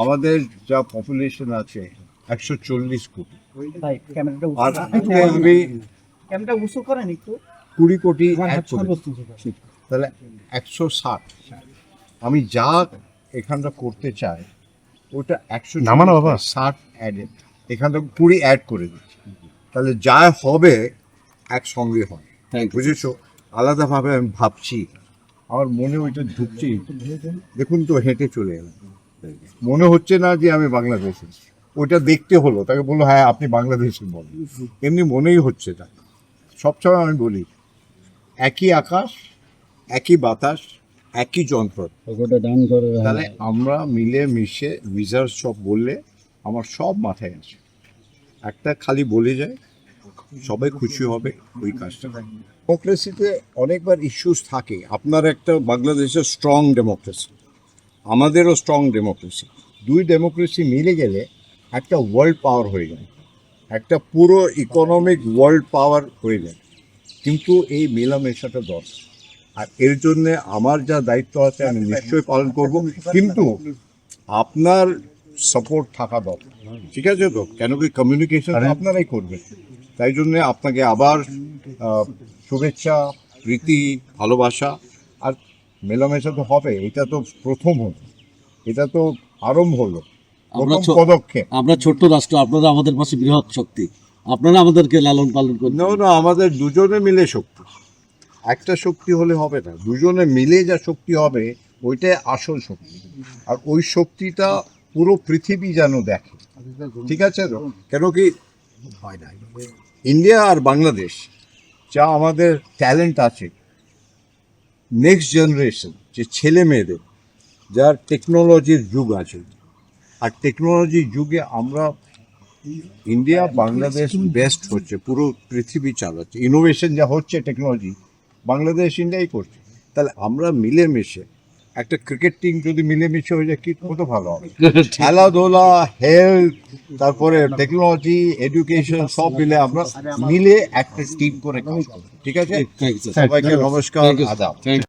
আমাদের যা পপুলেশন আছে 140 কোটি, ভাই ক্যামেরাটা আর আজকে আমি ক্যামেরাটা উঁচু করেন একটু 20 কোটি অ্যাড করেছি, তাহলে 160। আমি যা এখানটা করতে চাই ওটা 160 অ্যাডেড, এখান থেকে 20 অ্যাড করে দিচ্ছি, তাহলে যা হবে একসঙ্গে হয়। বুঝেছো? আলাদাভাবে আমি ভাবছি, আমার মনে ওইটা ঢুকছেই। দেখুন তো, হেঁটে চলে এলাম, মনে হচ্ছে না যে আমি বাংলাদেশে। ওইটা দেখতে হলো, তাকে বললো হ্যাঁ আপনি বাংলাদেশে বলেন, এমনি মনেই হচ্ছে না। সবসময় আমি বলি একই আকাশ, একই বাতাস, একই যন্ত্র। তাহলে আমরা মিলে মিশে রিজার্ভ সব বললে আমার সব মাথায় আসে, একটা খালি বলে যায় সবাই খুশি হবে ওই কাজটা। ডেমোক্রেসিতে অনেকবার ইস্যুস থাকে। আপনার একটা বাংলাদেশের স্ট্রং ডেমোক্রেসি, আমাদেরও স্ট্রং ডেমোক্রেসি, দুই ডেমোক্রেসি মিলে গেলে একটা ওয়ার্ল্ড পাওয়ার হয়ে যায়, একটা পুরো ইকোনমিক ওয়ার্ল্ড পাওয়ার হয়ে যায়। কিন্তু এই মেলামেশাটা দরকার, আর এর জন্যে আমার যা দায়িত্ব আছে আমি নিশ্চয়ই পালন করব, কিন্তু আপনার সাপোর্ট থাকা দরকার। ঠিক আছে তো? কেন কি কমিউনিকেশন আপনারাই করবেন, তাই জন্যে আপনাকে আবার শুভেচ্ছা, প্রীতি, ভালোবাসা। আর মেলামেশা তো হবে, এটা তো প্রথম হলো, এটা তো আরম্ভ হলো, প্রথম পদক্ষেপ। আমরা ছোট্ট রাষ্ট্র, আপনারা আমাদের পাশে বৃহৎ শক্তি, আপনারা আমাদেরকে লালন পালন করুন। না, আমাদের দুজনে মিলে শক্তি, একটা শক্তি হলে হবে না, দুজনে মিলে যা শক্তি হবে ওইটাই আসল শক্তি। আর ওই শক্তিটা পুরো পৃথিবী যেন দেখে। ঠিক আছে তো? কেন কি হয় না, ইন্ডিয়া আর বাংলাদেশ যা আমাদের ট্যালেন্ট আছে, নেক্সট জেনারেশন যে ছেলে মেয়েদের, যার টেকনোলজির যুগ আছে, আর টেকনোলজির যুগে আমরা ইন্ডিয়া বাংলাদেশ বেস্ট হচ্ছে, পুরো পৃথিবী চালাচ্ছে। ইনোভেশন যা হচ্ছে টেকনোলজি, বাংলাদেশ ইন্ডিয়াই করছে। তাহলে আমরা মিলেমিশে, একটা ক্রিকেট টিম যদি মিলেমিশে হয়ে যায় কি কত ভালো হবে। খেলাধুলা, হেলথ, তারপরে টেকনোলজি, এডুকেশন সব মিলে আমরা মিলে একটা টিম করে কাজ করব। ঠিক আছে? সবাইকে নমস্কার, আদাব।